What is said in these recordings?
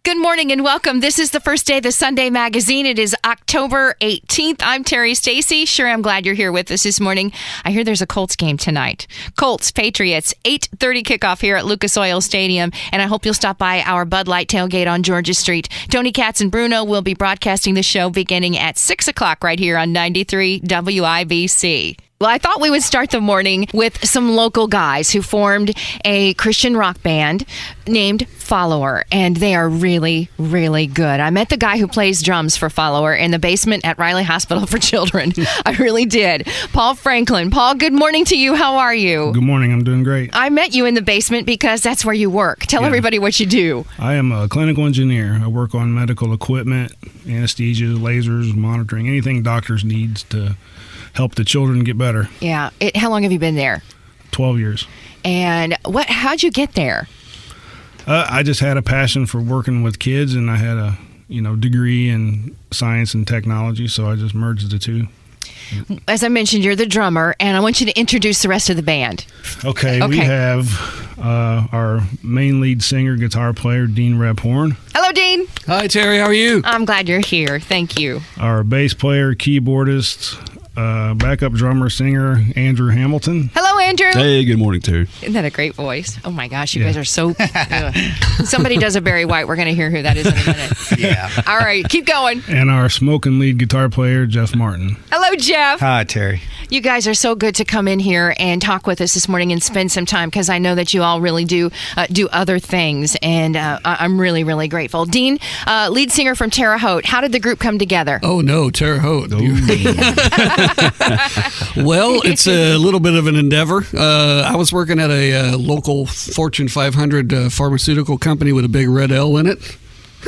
Good morning and welcome. This is the first day of the Sunday Magazine. It is October 18th. I'm Terri Stacy. Sure, I'm glad you're here with us this morning. I hear there's a Colts game tonight. Colts, Patriots, 8:30 kickoff here at Lucas Oil Stadium. And I hope you'll stop by our Bud Light tailgate on Georgia Street. Tony Katz and Bruno will be broadcasting the show beginning at 6 o'clock right here on 93 WIBC. Well, I thought we would start the morning with some local guys who formed a Christian rock band named Follower, and they are really, really good. I met the guy who plays drums for Follower in the basement at Riley Hospital for Children. I really did. Paul Franklin. Paul, good morning to you. How are you? Good morning. I'm doing great. I met you in the basement because that's where you work. Tell everybody what you do. I am a clinical engineer. I work on medical equipment, anesthesia, lasers, monitoring, anything doctors needs to help the children get better. Yeah. How long have you been there? 12 years. And how'd you get there? I just had a passion for working with kids, and I had a degree in science and technology, so I just merged the two. As I mentioned, you're the drummer, and I want you to introduce the rest of the band. Okay. We have our main lead singer, guitar player, Dean Rebhorn. Hello, Dean. Hi, Terry. How are you? I'm glad you're here. Thank you. Our bass player, keyboardist, backup drummer, singer, Andrew Hamilton. Hello, Andrew. Hey, good morning, Terry. Isn't that a great voice? Oh, my gosh, you guys are so... Somebody does a Barry White. We're going to hear who that is in a minute. Yeah. All right, keep going. And our smoking lead guitar player, Jeff Martin. Hello, Jeff. Hi, Terry. You guys are so good to come in here and talk with us this morning and spend some time, because I know that you all really do other things, and I'm really, really grateful. Dean, lead singer from Terre Haute. How did the group come together? Oh, no, Terre Haute. Well, it's a little bit of an endeavor. I was working at a local Fortune 500 pharmaceutical company with a big red L in it.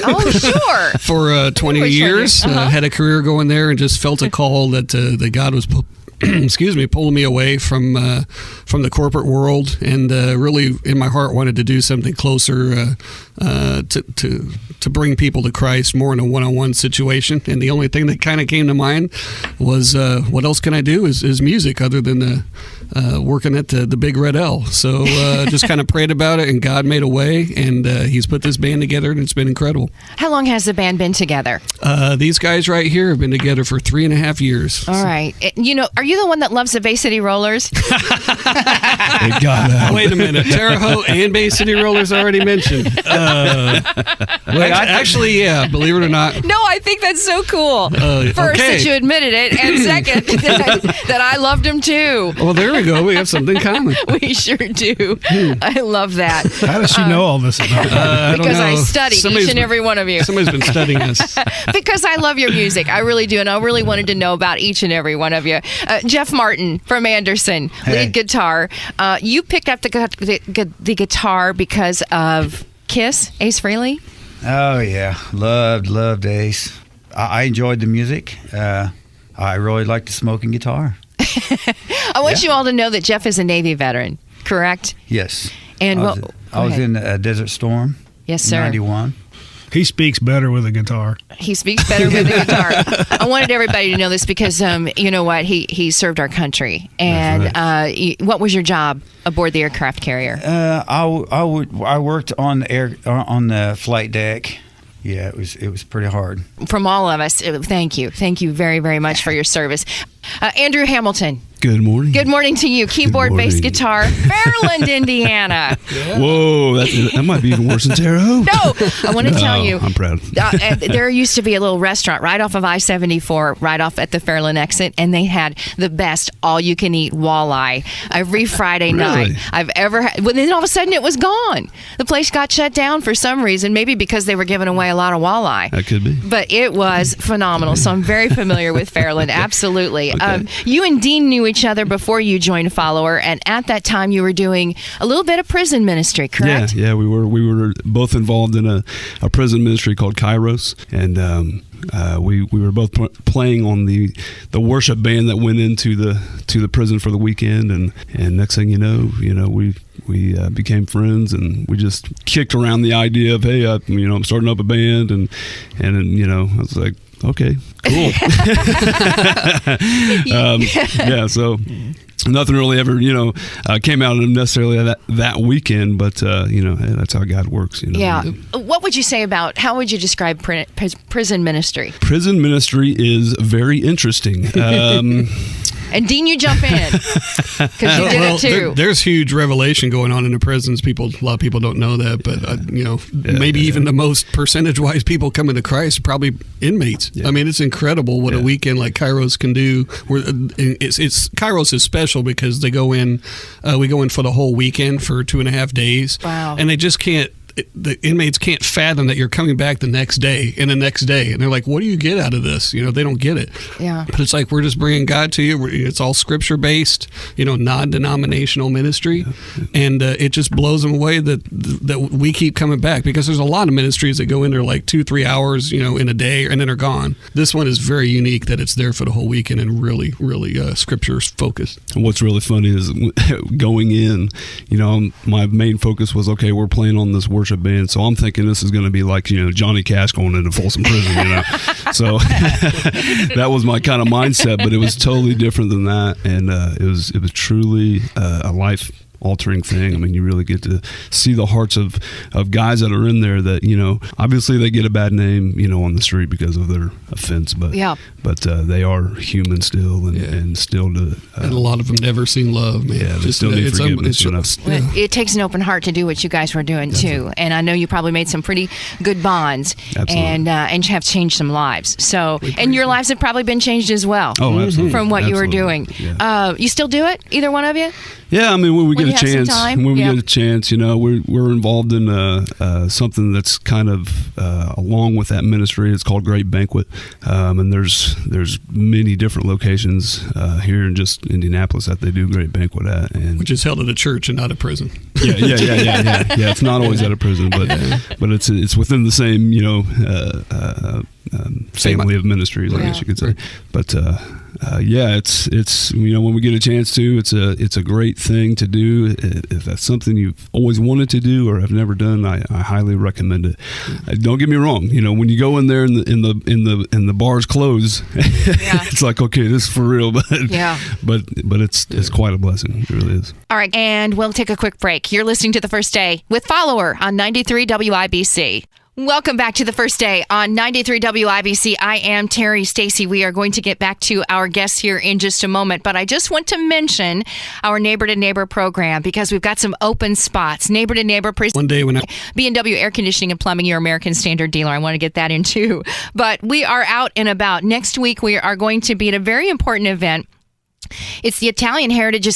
Oh, sure. For 20 years. Had a career going there and just felt a call that God was pulling me away from the corporate world, and really in my heart wanted to do something closer to bring people to Christ more in a one-on-one situation. And the only thing that kind of came to mind was what else can I do is music other than working at the big red L. So just kind of prayed about it, and God made a way, and he's put this band together, and it's been incredible. How long has the band been together? These guys right here have been together for 3.5 years. All right. Are you the one that loves the Bay City Rollers? Wait a minute. Terre Haute and Bay City Rollers already mentioned. Actually, yeah, believe it or not. No, I think that's so cool. First, okay. that you admitted it, and second, that I loved them too. Well, there we go. We have something common. We sure do. I love that. How does she know all this about me? Because I study each and every one of you. Somebody's been studying us. Because I love your music. I really do, and I really wanted to know about each and every one of you. Jeff Martin from Anderson, lead guitar. You picked up the guitar because of Kiss, Ace Frehley? Oh, yeah. Loved Ace. I enjoyed the music. I really liked the smoking guitar. I want you all to know that Jeff is a Navy veteran, correct? Yes. And I was in Desert Storm. Yes, sir. In 91. He speaks better with a guitar. He speaks better with a guitar. I wanted everybody to know this because, you know what, he served our country. And what was your job aboard the aircraft carrier? I worked on the flight deck. Yeah, it was pretty hard. From all of us, thank you. Thank you very, very much for your service. Andrew Hamilton. Good morning. Good morning to you. Keyboard, bass guitar, Fairland, Indiana. Yeah. Whoa, that might be even worse than Terre Haute. No, I want to tell you. I'm proud. There used to be a little restaurant right off of I-74, right off at the Fairland exit, and they had the best all-you-can-eat walleye every Friday night I've ever had. Well, then all of a sudden it was gone. The place got shut down for some reason, maybe because they were giving away a lot of walleye. That could be. But it was phenomenal, so I'm very familiar with Fairland, absolutely. Okay. You and Dean knew each other before you joined Follower, and at that time you were doing a little bit of prison ministry, correct? Yeah, we were both involved in a prison ministry called Kairos, and we were both playing on the worship band that went into the prison for the weekend, and next thing you know we became friends, and we just kicked around the idea of, hey, I'm starting up a band, and I was like, okay, cool. nothing really ever, came out of necessarily that weekend, but that's how God works. Yeah. What would you say about, how would you describe prison ministry? Prison ministry is very interesting. And Dean, you jump in because you did it too. There's huge revelation going on in the prisons. A lot of people don't know that, but maybe even the most percentage-wise people coming to Christ, probably inmates. Yeah. I mean, it's incredible what a weekend like Kairos can do. Kairos is special because they go in. We go in for the whole weekend for 2.5 days. Wow! And they just can't. The inmates can't fathom that you're coming back the next day and the next day. And they're like, what do you get out of this? They don't get it. Yeah. But it's like, we're just bringing God to you. It's all scripture-based, non-denominational ministry. And it just blows them away that we keep coming back, because there's a lot of ministries that go in there like 2-3 hours, in a day, and then are gone. This one is very unique that it's there for the whole weekend and really, really scripture-focused. And what's really funny is going in, my main focus was, okay, we're playing on this worship band, so I'm thinking this is going to be like Johnny Cash going into Folsom Prison, so that was my kind of mindset, but it was totally different than that, and it was truly a life altering thing. I mean, you really get to see the hearts of guys that are in there that, obviously they get a bad name, on the street because of their offense, but they are human still, and still to and a lot of them never seen love, man. Yeah, they still need forgiveness. It takes an open heart to do what you guys were doing too, and I know you probably made some pretty good bonds. Absolutely. and have changed some lives. So, and your lives have probably been changed as well. Oh, absolutely. From what you were doing. Yeah. You still do it, either one of you? Yeah, I mean, when we get a chance, we're involved in something that's kind of along with that ministry. It's called Great Banquet, and there's many different locations here in just Indianapolis that they do Great Banquet at, and which is held at a church and not a prison. Yeah. It's not always at a prison, but it's within the same family of ministries, I guess you could say. But it's when we get a chance to, it's a great thing to do. If that's something you've always wanted to do or have never done, I highly recommend it. Don't get me wrong, when you go in there and the bars close, it's like, okay, this is for real, but it's quite a blessing. It really is. All right, and we'll take a quick break. You're listening to The First Day with Follower on 93 WIBC. Welcome back to The First Day on 93 WIBC. I am Terri Stacy. We are going to get back to our guests here in just a moment, but I just want to mention our Neighbor to Neighbor program because we've got some open spots. Neighbor to Neighbor. One day when B&W Air Conditioning and Plumbing, your American Standard dealer. I want to get that in too. But we are out and about. Next week, we are going to be at a very important event. It's the Italian Heritage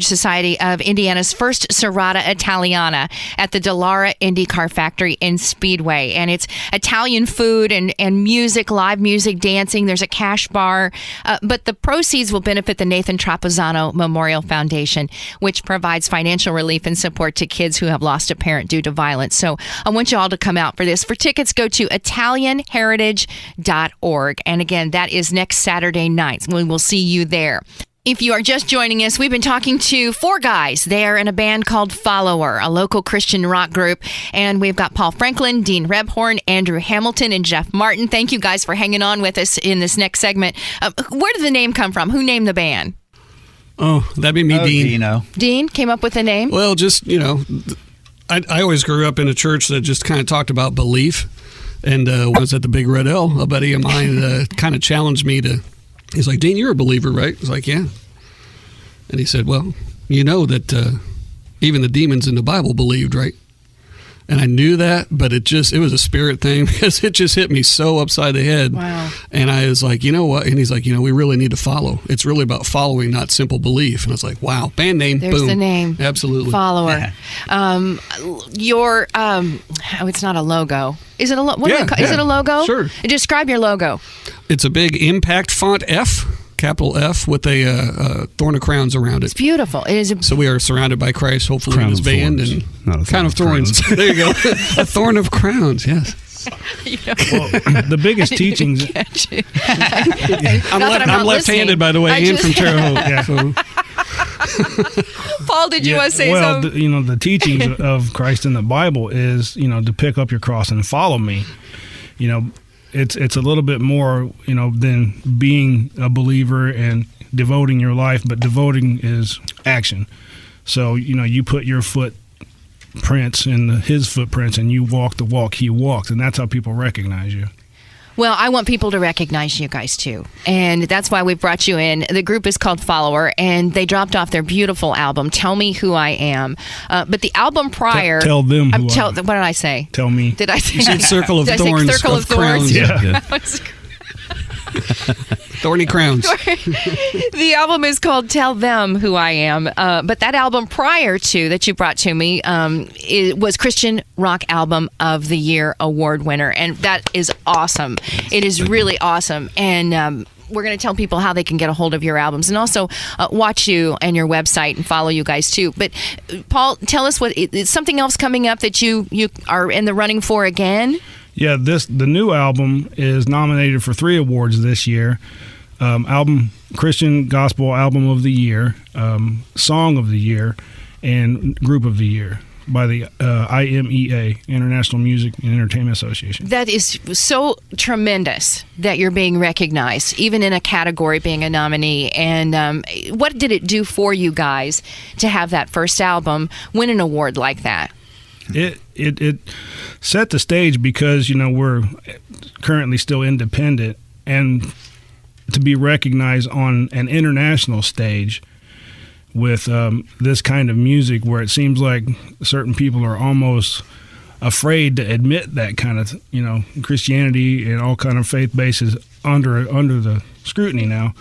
Society of Indiana's first Serata Italiana at the Dallara Indy Car Factory in Speedway. And it's Italian food and music, live music, dancing. There's a cash bar. But the proceeds will benefit the Nathan Trapazzano Memorial Foundation, which provides financial relief and support to kids who have lost a parent due to violence. So I want you all to come out for this. For tickets, go to ItalianHeritage.org. And again, that is next Saturday night. We will see you there. If you are just joining us, we've been talking to 4 guys. They are in a band called Follower, a local Christian rock group. And we've got Paul Franklin, Dean Rebhorn, Andrew Hamilton, and Jeff Martin. Thank you guys for hanging on with us in this next segment. Where did the name come from? Who named the band? Oh, that'd be me, Dean. Dino. Dean came up with the name? Well, just, I always grew up in a church that just kind of talked about belief. And when I was at the Big Red L, a buddy of mine kind of challenged me to, he's like, Dean, you're a believer, right? I was like, yeah. And he said, well, you know that even the demons in the Bible believed, right? And I knew that, but it was a spirit thing because it just hit me so upside the head. Wow. And I was like, you know what? And he's like, we really need to follow. It's really about following, not simple belief. And I was like, wow, band name, There's boom. the name. Absolutely. Follower. It's not a logo. Is it a logo? Is it a logo? Sure. Describe your logo. It's a big impact font F, capital F, with a thorn of crowns around it. It's beautiful. It is. So we are surrounded by Christ, hopefully, Crown in his of band. thorns. And Not a crown of thorns. There you go. A thorn of crowns, yes. Well, the biggest teachings. I'm left-handed, by the way, and from Terre Haute. Yeah. So. Paul, did you want to say something? The teachings of Christ in the Bible is, to pick up your cross and follow me. It's a little bit more, than being a believer and devoting your life, but devoting is action. So, you put your footprints in his footprints, and you walk the walk he walked, and that's how people recognize you. Well, I want people to recognize you guys too, and that's why we've brought you in. The group is called Follower, and they dropped off their beautiful album, Tell Me Who I Am. But the album prior... Tell them who I am. What did I say? Tell me. Did I say... You said Circle of Did Thorns. I say Circle of Thorns? Crowns. Yeah. Thorny Crowns. The album is called Tell Them Who I Am. But that album prior to that you brought to me it was Christian Rock Album of the Year award winner. And that is awesome. It is really awesome. And we're going to tell people how they can get a hold of your albums and also watch you and your website and follow you guys too. But Paul, tell us is something else coming up that you are in the running for again? Yeah, the new album is nominated for 3 awards this year. Christian Gospel Album of the Year, Song of the Year, and Group of the Year by the IMEA, International Music and Entertainment Association. That is so tremendous that you're being recognized, even in a category being a nominee. And what did it do for you guys to have that first album win an award like that? It set the stage because, we're currently still independent, and to be recognized on an international stage with this kind of music where it seems like certain people are almost afraid to admit that kind of, Christianity and all kind of faith bases under the scrutiny now.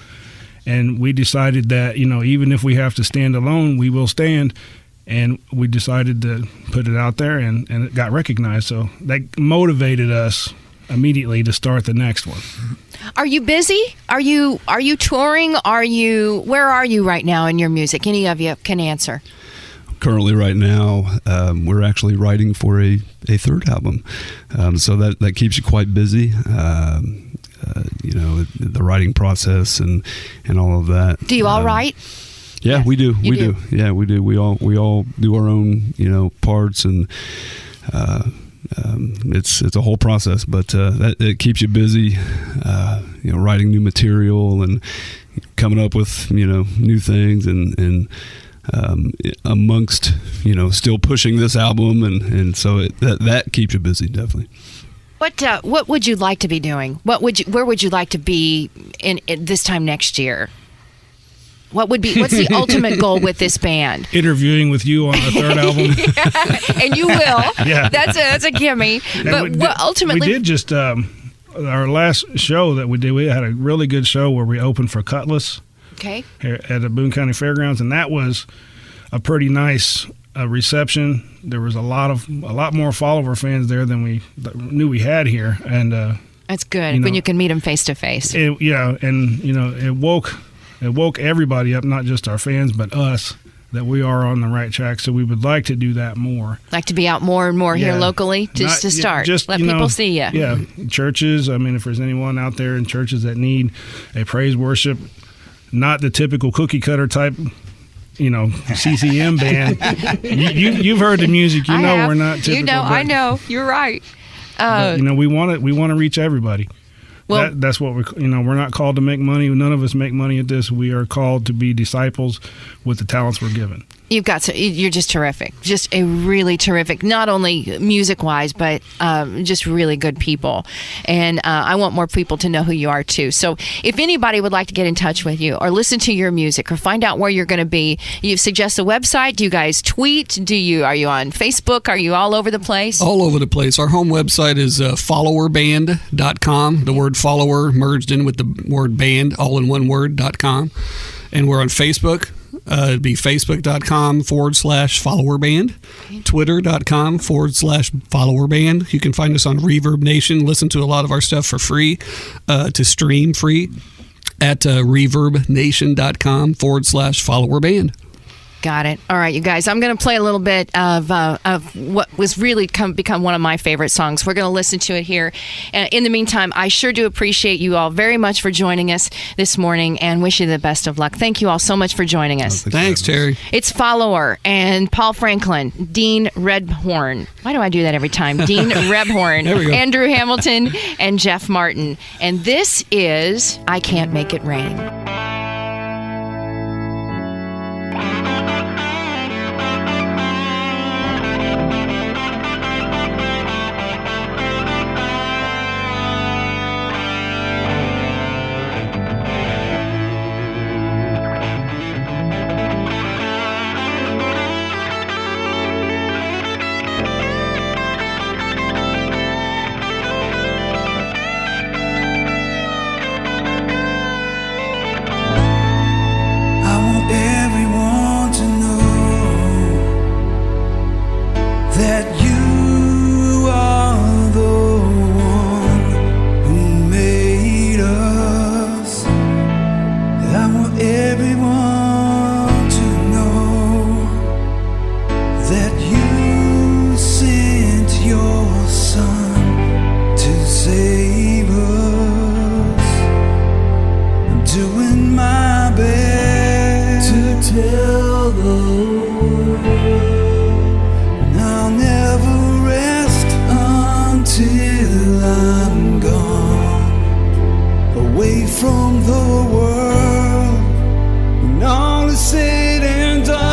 And we decided that, even if we have to stand alone, we will stand. And we decided to put it out there, and it got recognized. So that motivated us immediately to start the next one. Are you busy? Are you touring? Where are you right now in your music? Any of you can answer. Currently, right now, we're actually writing for a 3rd album. So that keeps you quite busy. The writing process and all of that. Do you all write? Yeah, yes, we do. We do. Yeah, we do. We all do our own, parts, and it's a whole process. But it keeps you busy, writing new material and coming up with new things, and amongst still pushing this album, and so that keeps you busy, definitely. What would you like to be doing? Where would you like to be in this time next year? What's the ultimate goal with this band? Interviewing with you on our 3rd album. And you will. Yeah. That's a gimme. But what ultimately... We did just, our last show that we did, we had a really good show where we opened for Cutlass. Okay. Here at the Boone County Fairgrounds, and that was a pretty nice reception. There was a lot more follower fans there than we knew we had here. And that's good when you can meet them face to face. It woke everybody up, not just our fans, but us, that we are on the right track. So we would like to do that more. Like to be out more and more here locally, to start. Let people see you. Yeah, churches. I mean, if there's anyone out there in churches that need a praise worship, not the typical cookie cutter type, CCM band. You've heard the music. We're not typical. I know. You're right. But, we want to reach everybody. Well, that's what we're not called to make money. None of us make money at this. We are called to be disciples with the talents we're given. You're just terrific. Just a really terrific, not only music-wise, but just really good people. And I want more people to know who you are, too. So if anybody would like to get in touch with you or listen to your music or find out where you're going to be, you suggest a website? Do you guys tweet? Are you on Facebook? Are you all over the place? All over the place. Our home website is followerband.com. The word follower merged in with the word band, all in one word.com. And we're on Facebook. It'd be facebook.com/followerband, twitter.com/followerband. You can find us on Reverb Nation. Listen to a lot of our stuff for free, to stream free at reverbnation.com/followerband. Got it. All right, you guys. I'm going to play a little bit of what was really become one of my favorite songs. We're going to listen to it here. In the meantime, I sure do appreciate you all very much for joining us this morning and wish you the best of luck. Thank you all so much for joining us. Thanks, Terry. It's Follower and Paul Franklin, Dean Rebhorn. Why do I do that every time? Dean Rebhorn, Andrew Hamilton, and Jeff Martin. And this is I Can't Make It Rain. I'm gone, away from the world, when all is said and done.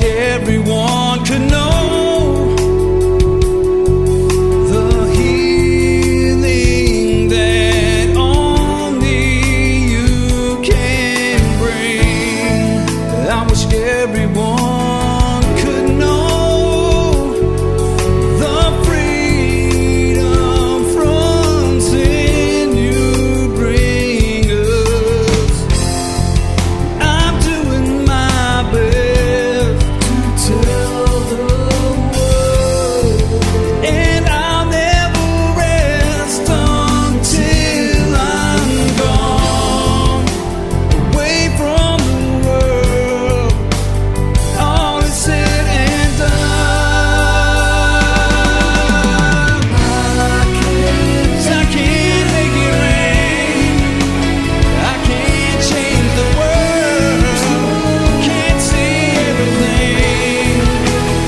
Everyone could know the healing that only you can bring. I wish everyone could know the freedom from sin you bring us. I'm doing my best tell the world, and I'll never rest until I'm gone, away from the world, all is said and done. I can't make it rain, I can't change the world, can't see everything,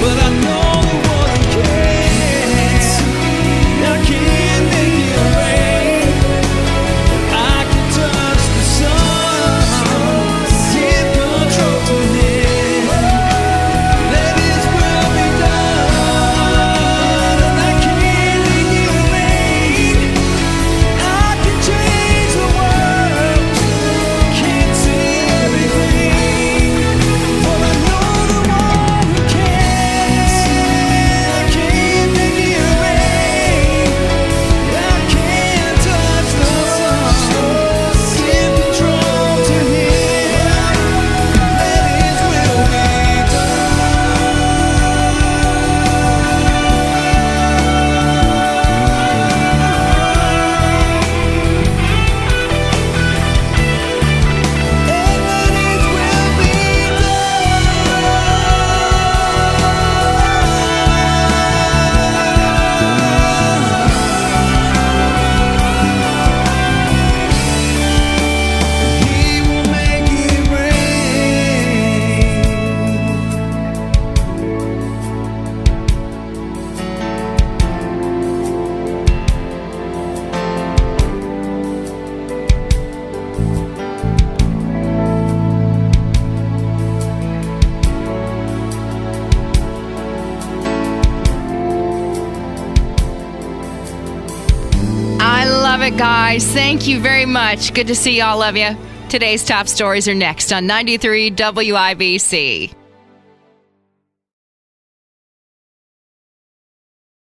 but I know the one can. I can't make it rain. I can touch the sun, give control to Him. Let His will be done. And I can't make it rain. I can change the world, can't see everything, but I know the one who can. I can't make it rain. I can't touch the sun. Give control to Him. Let His will be He will make it I love it, guys. Thank you very much. Good to see all of you. Today's top stories are next on 93 WIBC.